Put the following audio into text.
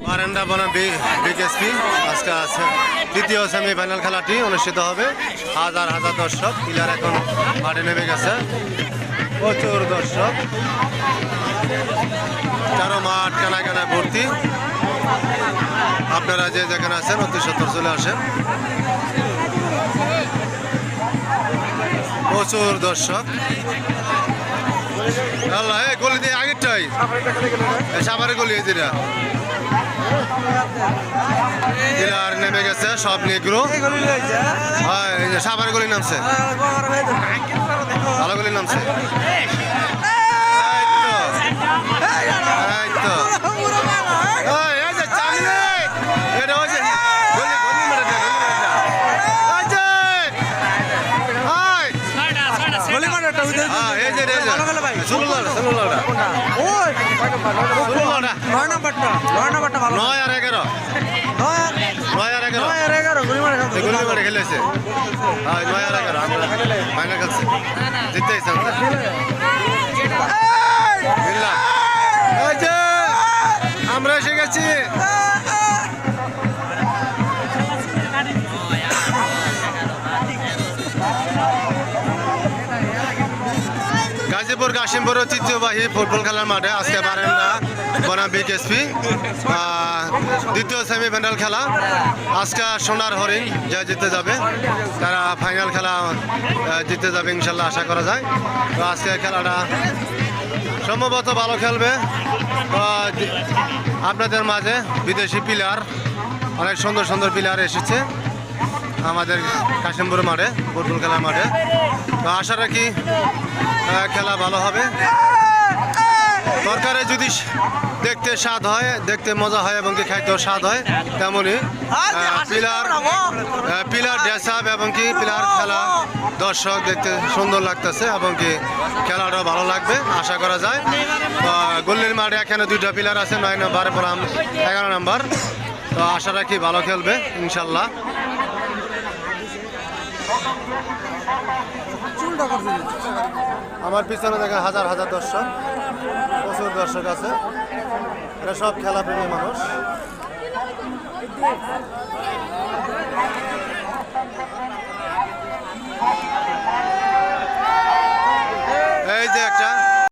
বারান্দা বনাম বিকেএসপি আজকে আছে দ্বিতীয় সেমিফাইনাল খেলাটি অনুষ্ঠিত হবে। হাজার হাজার দর্শক, প্লেয়ার এখন মাঠে নেমে গেছে, প্রচুর দর্শক, চারো মাঠ কানায় কানায় ভর্তি। আপনারা যে যেখানে আছেন অতি সত্তর চলে আসেন, প্রচুর দর্শক। আল্লাহ গলি দিয়ে আগেরটাই সাভারের গলি, যেটা আর নেমে গেছে সব নেগ্রো। সাভারের গলি নামছে, ভালো গলি নামছে। খেলেছে জিততে আমরা এসে গেছি। গাজীপুর কাশিমপুর ঐতিহ্যবাহী ফুটবল খেলার মাঠে আজকে বারান্দা বনাম বিকেএসপি দ্বিতীয় সেমিফাইনাল খেলা। আজকে সোনার হরিণ যা জিতে যাবে, তারা ফাইনাল খেলা জিতে যাবে ইনশাল্লাহ, আশা করা যায়। তো আজকে খেলাটা সম্ভবত ভালো খেলবে। আপনাদের মাঝে বিদেশি প্লেয়ার, অনেক সুন্দর সুন্দর প্লেয়ার এসেছে আমাদের কাশিমপুর মাঠে, ফুটবল খেলার মাঠে। তো আশা রাখি খেলা ভালো হবে। সরকারে যদি দেখতে স্বাদ হয়, দেখতে মজা হয় এবং কি খাইতেও স্বাদ হয়, তেমনই প্লেয়ার ড্রেস আপ এবং কি প্লেয়ার খেলা দর্শক দেখতে সুন্দর লাগতেছে এবং কি খেলাটাও ভালো লাগবে আশা করা যায়। গল্লির মাঠে এখানে দুইটা প্লেয়ার আছে, 9 নম্বর বনাম 11 নম্বর। তো আশা রাখি ভালো খেলবে ইনশাল্লাহ। আমার পিছনে দেখেন হাজার হাজার দর্শক, প্রচুর দর্শক আছে, এরা সব খেলা প্রেমী মানুষ।